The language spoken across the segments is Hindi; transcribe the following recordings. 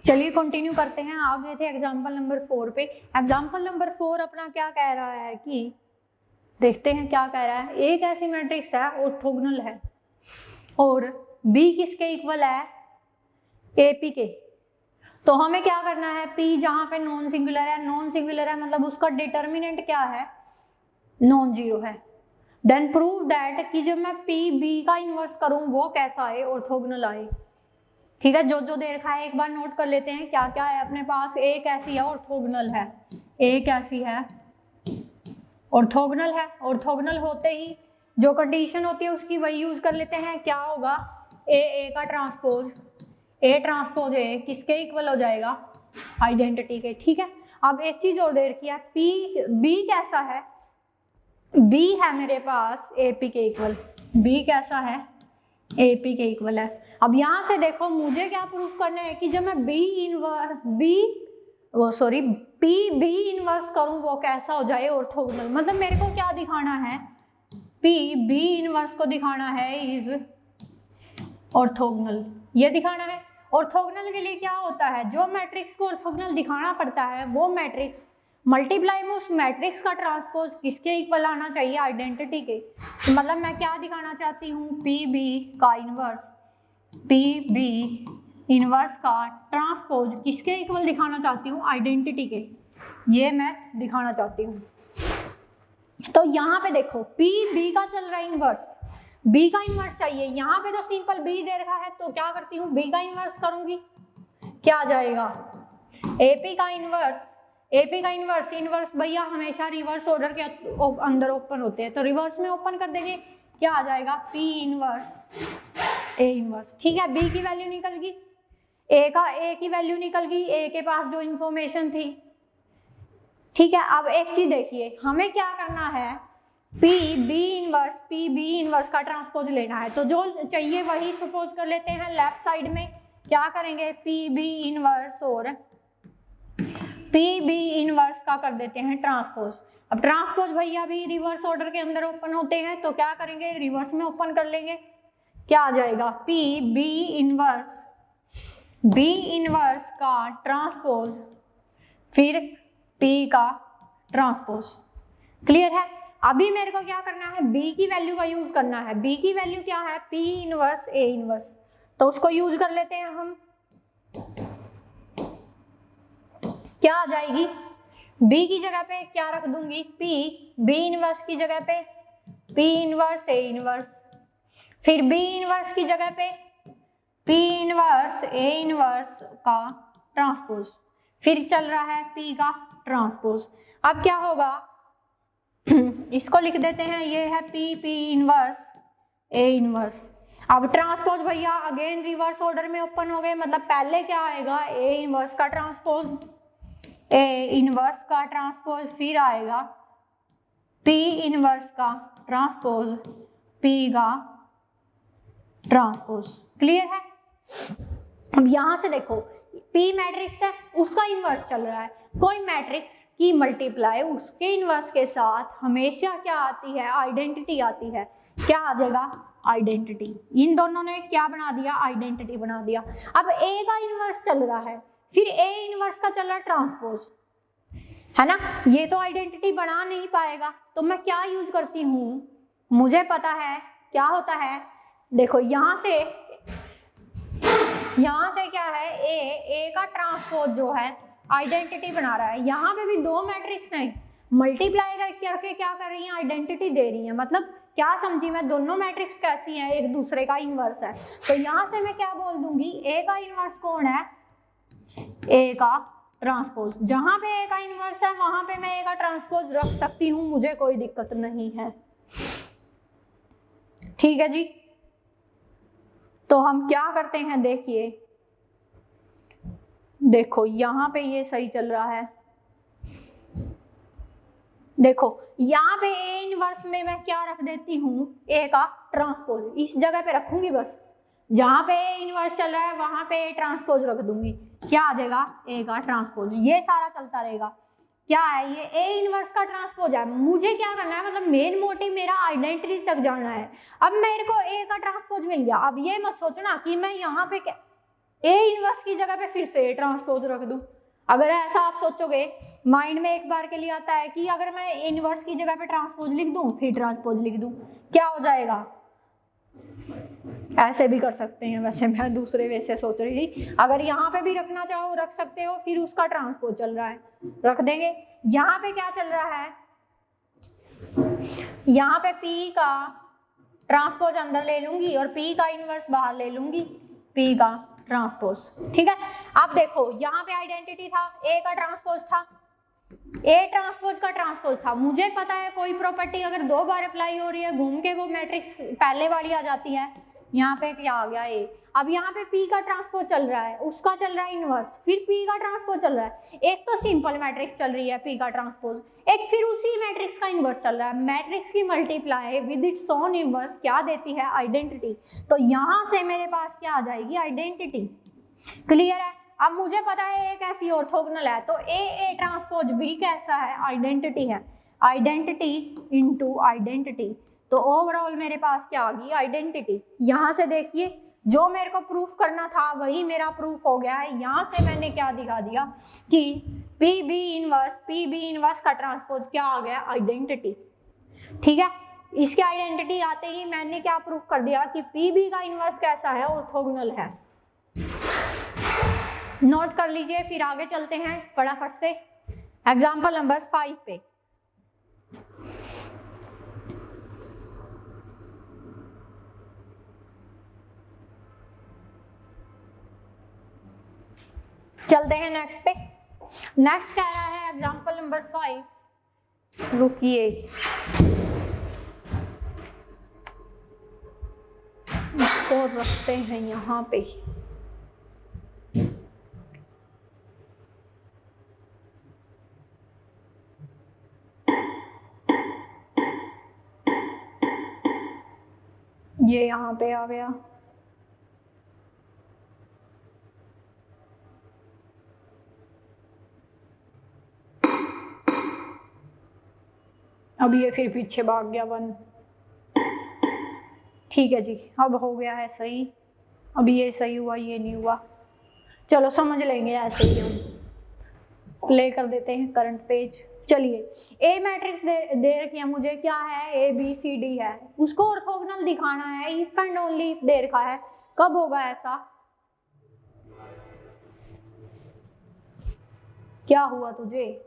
चलिए कंटिन्यू करते हैं, आ गए थे एग्जाम्पल नंबर 4 पे। एग्जाम्पल नंबर 4 अपना क्या कह रहा है कि देखते हैं क्या कह रहा है। एक ऐसी मैट्रिक्स है ऑर्थोगोनल है और बी किसके इक्वल है, एपी के। तो हमें क्या करना है, पी जहां पे नॉन सिंगुलर है, नॉन सिंगुलर है मतलब उसका डिटर्मिनेंट क्या है, नॉन जीरो है। देन प्रूव दैट कि जब मैं पी बी का इन्वर्स करूं वो कैसा आए, ऑर्थोगोनल आए। ठीक है, जो जो दे रखा है एक बार नोट कर लेते हैं क्या क्या है अपने पास। एक ऐसी है ऑर्थोगोनल है, एक ऐसी है ऑर्थोगोनल है। ऑर्थोगोनल होते ही जो कंडीशन होती है उसकी वही यूज कर लेते हैं। क्या होगा, ए का ट्रांसपोज, ए ट्रांसपोज ए किसके इक्वल हो जाएगा, आइडेंटिटी के। ठीक है, अब एक चीज और दे रखी है, पी बी कैसा है, बी है मेरे पास एपी के इक्वल, बी कैसा है, एपी के इक्वल है। अब यहां से देखो मुझे क्या प्रूफ करना है कि जब मैं पी बी इनवर्स करूं वो कैसा हो जाए, ऑर्थोगोनल। मतलब मेरे को क्या दिखाना है, पी बी इनवर्स को दिखाना है इज ऑर्थोगोनल, ये दिखाना है। ऑर्थोगोनल के लिए क्या होता है, जो मैट्रिक्स को ऑर्थोगोनल दिखाना पड़ता है वो मैट्रिक्स मल्टीप्लाई में उस मैट्रिक्स का ट्रांसपोज किसके इक्वल आना चाहिए, आइडेंटिटी के। तो मतलब मैं क्या दिखाना चाहती हूँ, पी बी का इनवर्स, पी बी इनवर्स का ट्रांसपोज किसके इक्वल दिखाना चाहती हूँ, आइडेंटिटी के। ये मैं दिखाना चाहती हूँ। तो यहाँ पे देखो पी बी का चल रहा है इनवर्स, बी का इनवर्स चाहिए। यहाँ पे तो सिंपल बी दे रखा है तो क्या करती हूँ, बी का इनवर्स करूंगी, क्या आ जाएगा, एपी का इनवर्स। एपी का इनवर्स, इनवर्स भैया हमेशा रिवर्स ऑर्डर के अंदर ओपन होते हैं, तो रिवर्स में ओपन कर देंगे, क्या आ जाएगा, पी इनवर्स ए इनवर्स। ठीक है, बी की वैल्यू निकल गई, ए की वैल्यू निकल गई, ए के पास जो इंफॉर्मेशन थी। ठीक है, अब एक चीज देखिए, हमें क्या करना है, पी बी इनवर्स का ट्रांसपोज लेना है। तो जो चाहिए वही सपोज कर लेते हैं लेफ्ट साइड में। क्या करेंगे, पी बी इनवर्स और पी बी इनवर्स का कर देते हैं ट्रांसपोज। अब ट्रांसपोज भैया भी रिवर्स ऑर्डर के अंदर ओपन होते हैं तो क्या करेंगे, रिवर्स में ओपन कर लेंगे, क्या आ जाएगा, पी बी इनवर्स का ट्रांसपोज फिर पी का ट्रांसपोज। क्लियर है। अभी मेरे को क्या करना है, बी की वैल्यू का यूज करना है। बी की वैल्यू क्या है, पी इनवर्स ए इनवर्स, तो उसको यूज कर लेते हैं हम। क्या आ जाएगी, बी की जगह पे क्या रख दूंगी, पी बी इनवर्स की जगह पे पी इनवर्स ए इनवर्स, फिर बी इनवर्स की जगह पे पी इनवर्स ए इनवर्स का ट्रांसपोज, फिर चल रहा है पी का ट्रांसपोज। अब क्या होगा, इसको लिख देते हैं, ये है पी इनवर्स ए इनवर्स। अब ट्रांसपोज भैया अगेन रिवर्स ऑर्डर में ओपन हो गए, मतलब पहले क्या आएगा, ए इनवर्स का ट्रांसपोज, ए इनवर्स का ट्रांसपोज, फिर आएगा पी इनवर्स का ट्रांसपोज, पी का ट्रांसपोज। क्लियर है। अब यहां से देखो पी मैट्रिक्स है, उसका इनवर्स चल रहा है। कोई मैट्रिक्स की मल्टीप्लाई उसके इनवर्स के साथ हमेशा क्या आती है, आइडेंटिटी आती है। क्या आ जाएगा, आइडेंटिटी। इन दोनों ने क्या बना दिया, आइडेंटिटी बना दिया। अब ए का इनवर्स चल रहा है, फिर ए इनवर्स का चल रहा है ट्रांसपोज, है ना। ये तो आइडेंटिटी बना नहीं पाएगा, तो मैं क्या यूज करती हूँ, मुझे पता है क्या होता है। देखो यहां से क्या है, ए का ट्रांसपोज जो है आइडेंटिटी बना रहा है। यहाँ पे भी दो मैट्रिक्स हैं, मल्टीप्लाई करके क्या कर रही हैं, आइडेंटिटी दे रही है। मतलब क्या समझी मैं, दोनों मैट्रिक्स कैसी हैं, एक दूसरे का इनवर्स है। तो यहाँ से मैं क्या बोल दूंगी, ए का इनवर्स कौन है, ए का ट्रांसपोज। जहां पे ए का इनवर्स है वहां पे मैं ए का ट्रांसपोज रख सकती हूँ, मुझे कोई दिक्कत नहीं है। ठीक है जी। तो हम क्या करते हैं, देखो यहाँ पे ये सही चल रहा है। देखो यहाँ पे ए इनवर्स में मैं क्या रख देती हूँ, ए का ट्रांसपोज इस जगह पे रखूंगी बस। जहां पे ए इनवर्स चल रहा है वहां पे ए ट्रांसपोज रख दूंगी, क्या आ जाएगा, ए का ट्रांसपोज। ये सारा चलता रहेगा। क्या है ये, ए इनवर्स का ट्रांसपोज है। मुझे क्या करना है, मतलब मेन मोटिव मेरा आइडेंटिटी तक जाना है। अब मेरे को ए का ट्रांसपोज मिल गया। अब ये मत सोचना कि मैं यहाँ पे ए इनवर्स की जगह पे फिर से ए ट्रांसपोज रख दूं। अगर ऐसा आप सोचोगे, माइंड में एक बार के लिए आता है कि अगर मैं इनवर्स की जगह पे ट्रांसपोज लिख दूं फिर ट्रांसपोज लिख दूं, क्या हो जाएगा? ऐसे भी कर सकते हैं, वैसे मैं दूसरे वे से सोच रही थी। अगर यहाँ पे भी रखना चाहो रख सकते हो, फिर उसका ट्रांसपोज चल रहा है रख देंगे। यहाँ पे क्या चल रहा है, यहाँ पे P का ट्रांसपोज अंदर ले लूंगी और P का इनवर्स बाहर ले लूंगी, P का ट्रांसपोज। ठीक है, अब देखो यहाँ पे आइडेंटिटी था, A का ट्रांसपोज था, A ट्रांसपोज का ट्रांसपोज था। मुझे पता है कोई प्रॉपर्टी अगर 2 बार अप्लाई हो रही है घूम के वो मैट्रिक्स पहले वाली आ जाती है। यहाँ पे क्या आ गया A, अब यहाँ पे P का ट्रांसपोज चल रहा है, उसका चल रहा है इनवर्स, फिर P का ट्रांसपोज चल रहा है। एक तो सिंपल मैट्रिक्स चल रही है P का ट्रांसपोज, एक फिर उसी मैट्रिक्स का इनवर्स चल रहा है। मैट्रिक्स की multiply with its own inverse क्या देती है? आइडेंटिटी। तो यहाँ से मेरे पास क्या आ जाएगी? आइडेंटिटी। क्लियर है? अब मुझे पता है एक ऐसी ऑर्थोगोनल है, तो A ट्रांसपोज भी कैसा है? आइडेंटिटी है। आइडेंटिटी इनटू आइडेंटिटी, तो ओवरऑल मेरे पास क्या आ गई? आइडेंटिटी। यहाँ से देखिए जो मेरे को प्रूफ करना था वही मेरा प्रूफ हो गया है। यहाँ से मैंने क्या दिखा दिया कि PB इनवर्स का ट्रांसपोज क्या आ गया? आइडेंटिटी। ठीक है, इसके आइडेंटिटी आते ही मैंने क्या प्रूफ कर दिया कि PB का इनवर्स कैसा है? ऑर्थोगोनल है। नोट कर लीजिए, फिर आगे चलते हैं फटाफट से एग्जाम्पल नंबर 5 पे। चलते हैं नेक्स्ट पे। नेक्स्ट कह रहा है एग्जाम्पल नंबर 5, रुकिए इसको रखते हैं यहाँ पे। ये यहाँ पे आ गया। अब ये फिर पीछे भाग गया 1। ठीक है जी, अब हो गया है सही। अब ये सही हुआ, ये नहीं हुआ, चलो समझ लेंगे ऐसे ही। हम प्ले कर देते हैं करंट पेज। चलिए, ए मैट्रिक्स दे रखी है मुझे, क्या है? ABCD है, उसको ऑर्थोगोनल दिखाना है। If and only if they रखा है, कब होगा ऐसा? क्या हुआ तुझे?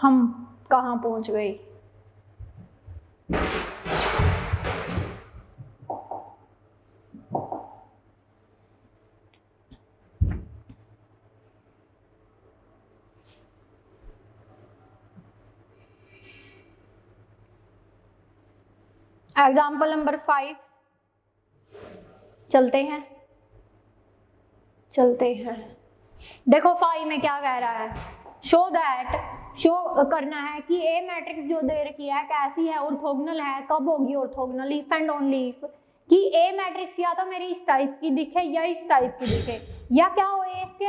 हम कहाँ पहुंच गए? एग्जाम्पल नंबर 5 चलते हैं। देखो 5 में क्या कह रहा है? शो करना है कि ए मैट्रिक्स जो दे रखी है कैसी है? ऑर्थोगोनल है। कब होगी orthogonal? If and only if कि ए मैट्रिक्स या तो मेरी इस टाइप की दिखे या इस टाइप की दिखे, या क्या हो A² +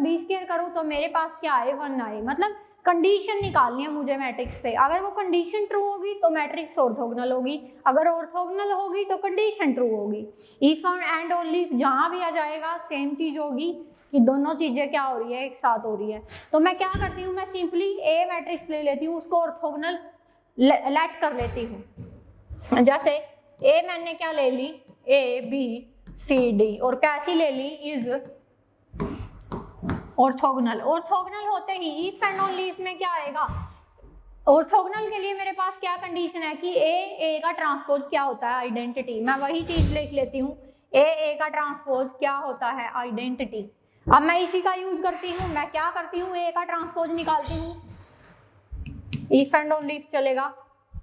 B² करूँ तो मेरे पास क्या आए? 1 आए। मतलब कंडीशन निकालनी है मुझे मैट्रिक्स पे। अगर वो कंडीशन ट्रू होगी तो मैट्रिक्स ऑर्थोगोनल होगी, अगर ऑर्थोगोनल होगी तो कंडीशन ट्रू होगी। इफ एंड ओनली इफ जहाँ भी आ जाएगा सेम चीज होगी कि दोनों चीजें क्या हो रही है? एक साथ हो रही है। तो मैं क्या करती हूँ? मैं सिंपली ए मैट्रिक्स ले लेती हूँ, उसको ऑर्थोगोनल लेट कर लेती हूँ। जैसे ए मैंने क्या ले ली? ABCD, और कैसी ले ली? Is orthogonal. ऑर्थोगोनल होते ही इफ एंड ओनली इफ में क्या आएगा? ऑर्थोगोनल के लिए मेरे पास क्या कंडीशन है कि ए का ट्रांसपोज क्या होता है? आइडेंटिटी। मैं वही चीज लिख लेती हूँ, ए का ट्रांसपोज क्या होता है? आइडेंटिटी। अब मैं इसी का यूज करती हूँ। मैं क्या करती हूँ? ए का ट्रांसपोज निकालती हूँ, इफ एंड ओनली इफ चलेगा।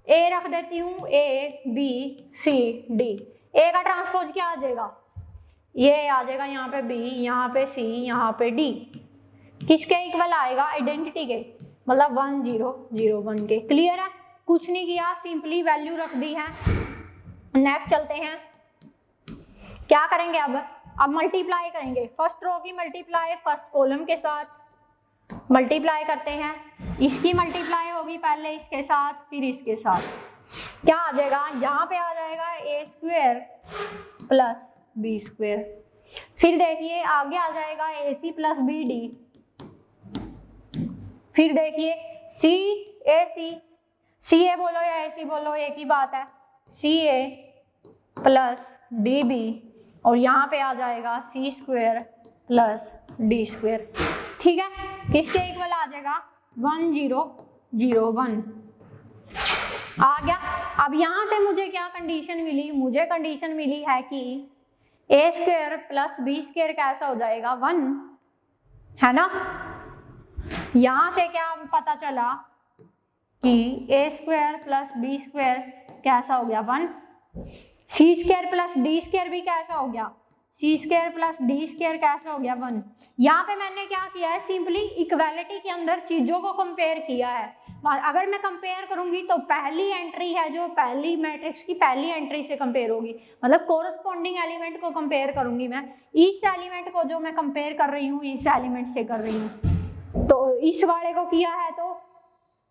ए रख देती हूँ ABCD। ए का ट्रांसपोज क्या आ जाएगा? ये आ जाएगा यहाँ पे B, यहाँ पे C, यहाँ पे D। किसके इक्वल आएगा? आइडेंटिटी के, मतलब 1 0 0 1 के। क्लियर है? कुछ नहीं किया, सिंपली वैल्यू रख दी है। नेक्स्ट चलते हैं, क्या करेंगे अब मल्टीप्लाई करेंगे। फर्स्ट रो की मल्टीप्लाई फर्स्ट कॉलम के साथ, मल्टीप्लाई करते हैं, इसकी मल्टीप्लाई होगी पहले इसके साथ फिर इसके साथ, क्या आ जाएगा, यहाँ पे आ जाएगा ए स्क्वेयर प्लस बी स्क्वेयर। फिर देखिए आगे आ जाएगा ए सी प्लस बी डी, फिर देखिए सी ए सी ए बोलो या ए सी बोलो एक ही बात है, सी ए प्लस डी बी, और यहाँ पे आ जाएगा C square plus D square. ठीक है, किसके इक्वल आ जाएगा, 1 0 0 1 आ गया। अब यहाँ से मुझे क्या कंडीशन मिली, मुझे कंडीशन मिली है कि ए स्क्वेयर प्लस बी स्क्वेयर कैसा हो जाएगा 1, है ना। यहाँ से क्या पता चला कि ए स्क्वेयर प्लस बी स्क्वेयर कैसा हो गया 1, C square plus D square भी कैसा हो गया, C square plus D square कैसा हो गया 1। यहाँ पे मैंने क्या किया है, सिंपली इक्वालिटी के अंदर चीजों को कंपेयर किया है। अगर मैं कंपेयर करूंगी तो पहली एंट्री है जो पहली मैट्रिक्स की पहली एंट्री से कंपेयर होगी, मतलब कोरस्पॉन्डिंग एलिमेंट को कंपेयर करूंगी मैं, इस एलिमेंट को जो मैं कंपेयर कर रही हूँ इस एलिमेंट से कर रही हूँ। तो इस वाले को किया है तो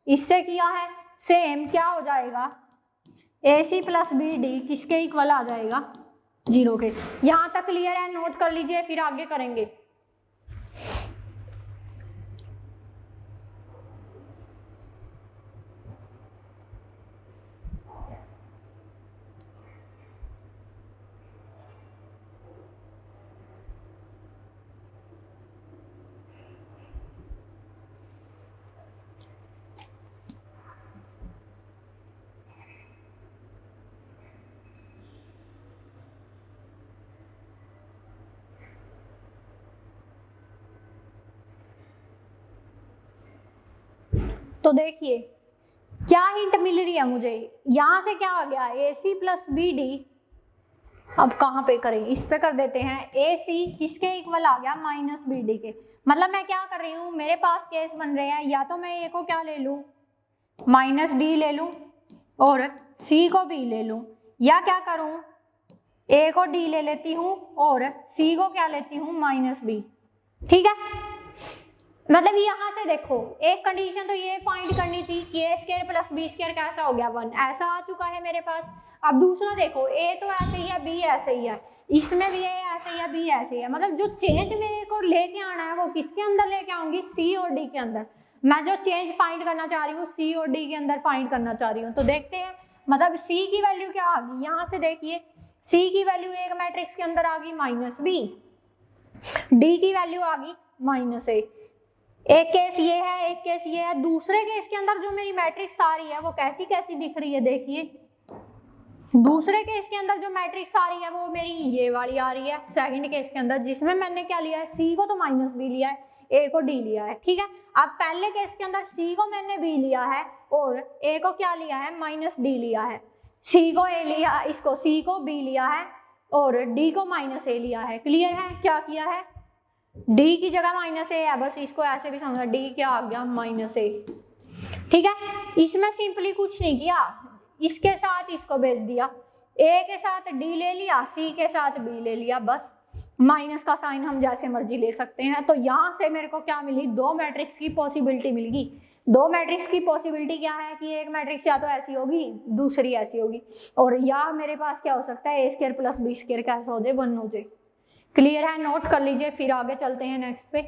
इससे किया है, सेम क्या हो जाएगा, ए सी प्लस बी डी किसके इक्वल आ जाएगा, 0 के। यहाँ तक क्लियर है, नोट कर लीजिए फिर आगे करेंगे। तो देखिए क्या हिंट मिल रही है मुझे, यहां से क्या आ गया, ए सी प्लस बी डी। अब कहाँ पे करें, इस पे कर देते हैं, ए सी किसके इक्वल आ गया, माइनस बी डी के। मतलब मैं क्या कर रही हूँ, मेरे पास केस बन रहे हैं, या तो मैं ए को क्या ले लूँ, माइनस डी ले लूँ और सी को बी ले लूँ, या क्या करूँ, ए को डी ले लेती हूँ और सी को क्या लेती हूँ, माइनस बी। ठीक है, मतलब यहाँ से देखो एक कंडीशन तो ये फाइंड करनी थी कि ए स्क्वायर प्लस बी स्क्वायर कैसा हो गया 1, ऐसा आ चुका है मेरे पास। अब दूसरा देखो, ए तो ऐसे ही है, बी ऐसे ही है, इसमें भी ए ऐसे ही है, बी ऐसे ही है, मतलब जो चेंज मेरे को लेके आना है वो किसके अंदर लेके आऊंगी, सी और डी के अंदर। मैं जो चेंज फाइंड करना चाह रही हूँ सी और डी के अंदर फाइंड करना चाह रही हूँ। तो देखते हैं, मतलब सी की वैल्यू क्या आ गई, यहाँ से देखिए सी की वैल्यू एक मैट्रिक्स के अंदर आ गई माइनस बी, डी की वैल्यू आ गई माइनस ए। एक केस ये है, एक केस ये है। दूसरे केस के अंदर जो मेरी मैट्रिक्स आ रही है वो कैसी कैसी दिख रही है, देखिए दूसरे केस के अंदर जो मैट्रिक्स आ रही है वो मेरी ये वाली आ रही है। सेकंड केस के अंदर जिसमें मैंने क्या लिया है, सी को तो माइनस बी लिया है, ए को डी लिया है। ठीक है, अब पहले केस के अंदर सी को मैंने बी लिया है और ए को क्या लिया है, माइनस डी लिया है। सी को ए लिया, इसको सी को बी लिया है और डी को माइनस ए लिया है। क्लियर है, क्या किया है, डी की जगह माइनस ए है, बस इसको ऐसे भी समझना, डी क्या आ गया, माइनस ए। ठीक है, इसमें सिंपली कुछ नहीं किया, इसके साथ इसको भेज दिया, ए के साथ डी ले लिया, सी के साथ बी ले लिया, बस माइनस का साइन हम जैसे मर्जी ले सकते हैं। तो यहाँ से मेरे को क्या मिली, दो मैट्रिक्स की पॉसिबिलिटी मिल गई। दो मैट्रिक्स की पॉसिबिलिटी क्या है कि एक मैट्रिक्स या तो ऐसी होगी दूसरी ऐसी होगी, और या मेरे पास क्या हो सकता है, ए स्क्वायर प्लस बी स्क्वायर कैसा हो जाए, 1 हो जाए। क्लियर है, नोट कर लीजिए, फिर आगे चलते हैं नेक्स्ट पे।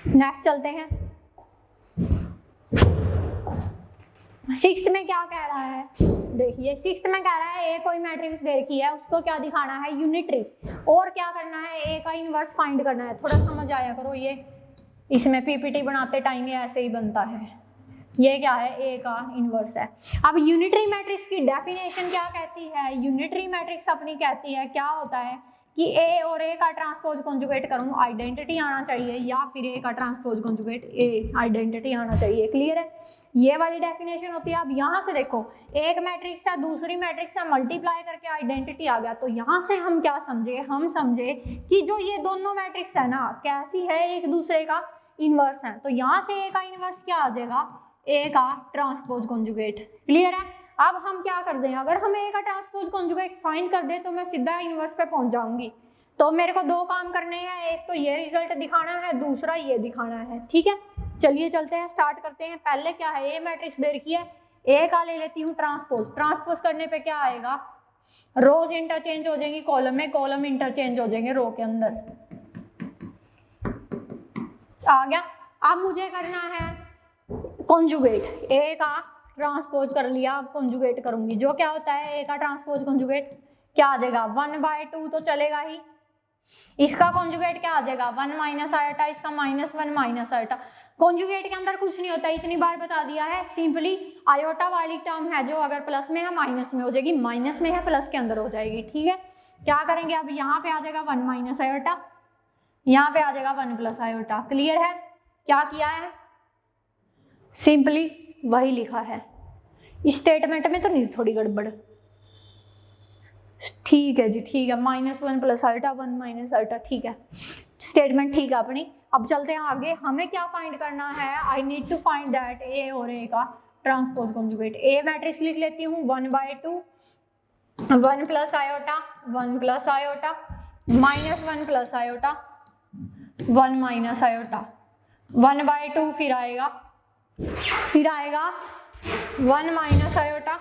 नेक्स्ट चलते हैं, 6th में क्या कह रहा है, देखिए 6th में कह रहा है ए कोई मैट्रिक्स दे रखी है, उसको क्या दिखाना है, यूनिटरी, और क्या करना है, ए का इनवर्स फाइंड करना है। थोड़ा समझ आया करो, ये इसमें पीपीटी बनाते टाइम ये ऐसे ही बनता है। ये क्या है, ए का इनवर्स है। अब यूनिटरी मैट्रिक्स की डेफिनेशन क्या कहती है, यूनिटरी मैट्रिक्स अपनी कहती है क्या होता है कि ए और ए का ट्रांसपोज कॉन्जुगेट करूं, आइडेंटिटी आना चाहिए, या फिर ए का ट्रांसपोज कॉन्जुगेट ए आइडेंटिटी आना चाहिए। क्लियर है, ये वाली डेफिनेशन होती है। अब यहाँ से देखो, एक मैट्रिक्स है दूसरी मैट्रिक्स है, मल्टीप्लाई करके आइडेंटिटी आ गया। तो यहाँ से हम क्या समझे, हम समझे कि जो ये दोनों मैट्रिक्स है ना, कैसी है, एक दूसरे का इनवर्स है। तो यहाँ से ए का इनवर्स क्या आ जाएगा, ए का ट्रांसपोज कॉन्जुगेट। क्लियर है, अब हम क्या कर दें, अगर हम ए का ट्रांसपोज कॉन्जुगेट फाइंड कर दे तो मैं सीधा इनवर्स पे पहुंच जाऊंगी। तो मेरे को दो काम करने हैं, एक तो ये रिजल्ट दिखाना है, दूसरा ये दिखाना है, ठीक है। चलिए चलते हैं, स्टार्ट करते हैं। पहले क्या है, ए मैट्रिक्स दे रखी है, ए का ले लेती हूँ ट्रांसपोज। ट्रांसपोज करने पे क्या आएगा, रोज इंटरचेंज हो जाएंगी कॉलम में, कॉलम इंटरचेंज हो जाएंगे रो के अंदर। आ गया। अब मुझे करना है कॉन्जुगेट, ए का ट्रांसपोज कर लिया, अब कॉन्जुगेट करूंगी। जो क्या होता है, ए का ट्रांसपोज कॉन्जुगेट क्या आ जाएगा, 1/2 तो चलेगा ही। इसका कॉन्जुगेट क्या आ जाएगा, 1 माइनस आयोटा, इसका -1 माइनस आयोटा। कॉन्जुगेट के अंदर कुछ नहीं होता, इतनी बार बता दिया है। सिंपली आयोटा वाली टर्म है जो अगर प्लस में है माइनस में हो जाएगी, माइनस में है प्लस के अंदर हो जाएगी, ठीक है। क्या करेंगे, अब यहाँ पे आ जाएगा 1 माइनस आयोटा, यहाँ पे आ जाएगा 1 प्लस आयोटा। क्लियर है, क्या किया है, सिंपली वही लिखा है। स्टेटमेंट में तो नहीं थोड़ी गड़बड़, ठीक है जी, ठीक है। -1 प्लस आयोटा 1 माइनस आयोटा, ठीक है, स्टेटमेंट ठीक है अपनी। अब चलते हैं आगे, हमें क्या फाइंड करना है, I need to find that A और ए का ट्रांसपोज कॉन्जुगेट। ए मैट्रिक्स लिख लेती हूँ 1/2, 1 plus iota, 1 plus iota, -1 plus iota, 1 minus iota, 1/2 फिर आएगा 1 minus iota,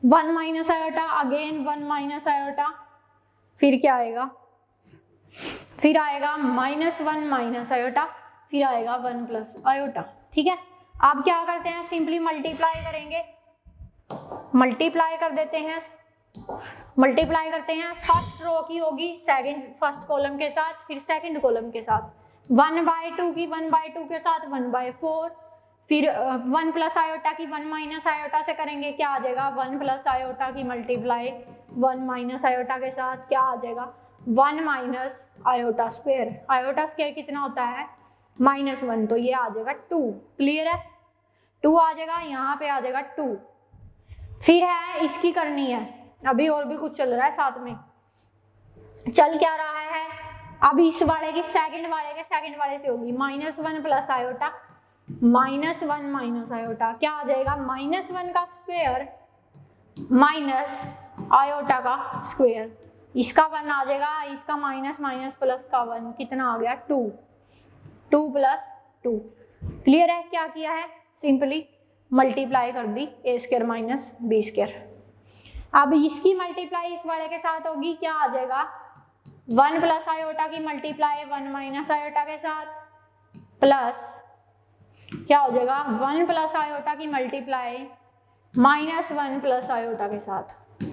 1 minus iota, again 1 minus iota, फिर क्या आएगा, फिर आएगा -1 माइनस आयोटा, फिर आएगा 1 प्लस आयोटा, ठीक है। अब क्या करते हैं, सिंपली मल्टीप्लाई करेंगे, मल्टीप्लाई कर देते हैं, मल्टीप्लाई करते हैं। फर्स्ट रो की होगी फर्स्ट कॉलम के साथ, फिर सेकंड कॉलम के साथ, 1/2 की 1/2 के साथ 1/4, फिर 1 प्लस आयोटा की 1 माइनस आयोटा से करेंगे, क्या आ जाएगा, 1 प्लस आयोटा की मल्टीप्लाई 1 माइनस आयोटा के साथ क्या आ जाएगा, 1 minus iota square. Iota square कितना होता है, -1, तो ये आ जाएगा 2। क्लियर है, 2 आ जाएगा, यहाँ पे आ जाएगा 2। फिर है इसकी करनी है, अभी और भी कुछ चल रहा है साथ में, चल क्या रहा है, अब इस वाले की सेकंड वाले से होगी -1 प्लस आयोटा, -1 माइनस आयोटा, क्या आ जाएगा, -1 का स्क्वायर माइनस आयोटा का स्क्वायर, इसका 1 आ जाएगा, इसका माइनस प्लस का 1, कितना आ गया, 2 प्लस 2। क्लियर है, क्या किया है, सिंपली मल्टीप्लाई कर दी a square minus b square. अब इसकी मल्टीप्लाई इस वाले के साथ होगी, क्या आ जाएगा, 1 प्लस आयोटा की मल्टीप्लाई 1 माइनस आयोटा के साथ, प्लस क्या हो जाएगा, 1 प्लस आयोटा की मल्टीप्लाई -1 प्लस आयोटा के साथ।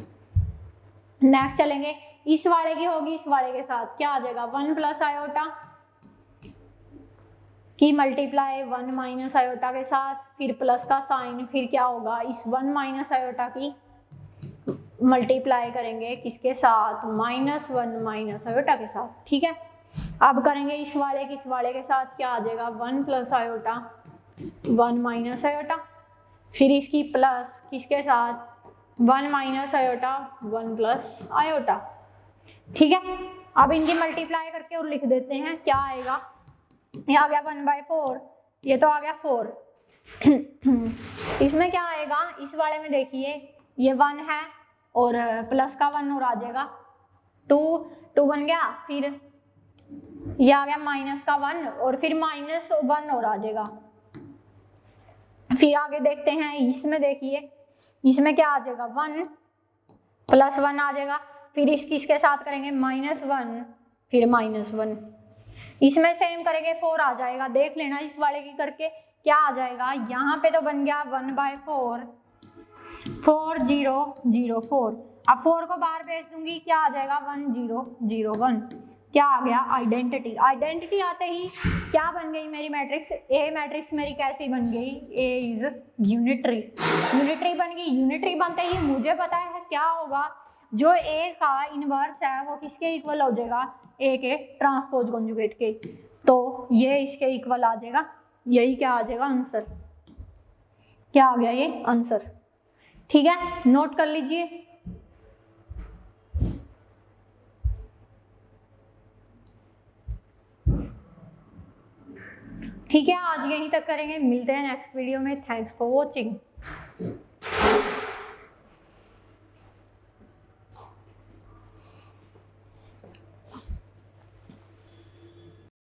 नेक्स्ट चलेंगे, इस वाले की होगी इस वाले के साथ, क्या आ जाएगा, 1 प्लस आयोटा की मल्टीप्लाई 1 माइनस आयोटा के साथ, फिर प्लस का साइन, फिर क्या होगा, इस 1 माइनस आयोटा की मल्टीप्लाई करेंगे किसके साथ, -1 माइनस आयोटा के साथ, ठीक है। अब करेंगे इस वाले के साथ, क्या आ जाएगा, 1 प्लस आयोटा 1 माइनस आयोटा, फिर इसकी प्लस किसके साथ, 1 माइनस आयोटा 1 प्लस आयोटा, ठीक है। अब इनकी मल्टीप्लाई करके और लिख देते हैं, क्या आएगा, ये आ गया 1/4, ये तो आ गया 4। इसमें क्या आएगा, इस वाले में देखिए ये 1 है और प्लस का 1 और आ जाएगा, 2 बन गया, फिर ये आ गया माइनस का 1 और फिर -1 और आ जाएगा। फिर आगे देखते हैं, इसमें देखिए इसमें क्या आ जाएगा, 1 प्लस 1 आ जाएगा, फिर इसके साथ करेंगे -1 फिर -1, इसमें सेम करेंगे 4 आ जाएगा, देख लेना इस वाले की करके क्या आ जाएगा, यहाँ पे तो बन गया 1/4, 4 0 0 4। अब 4 को बाहर भेज दूंगी, क्या आ जाएगा, 1 0 0 1, क्या आ गया, आइडेंटिटी। आइडेंटिटी आते ही क्या बन गई मेरी मैट्रिक्स, ए मैट्रिक्स मेरी कैसी बन गई, ए इज यूनिटरी, यूनिटरी बन गई। यूनिटरी बनते ही मुझे पता है क्या होगा, जो ए का इनवर्स है वो किसके इक्वल हो जाएगा, ए के ट्रांसपोज कॉन्जुगेट के, तो ये इसके इक्वल आ जाएगा, यही क्या आ जाएगा, आंसर। क्या आ गया ये आंसर, ठीक है, नोट कर लीजिए। ठीक है, आज यहीं तक करेंगे, मिलते हैं नेक्स्ट वीडियो में। Thanks for watching.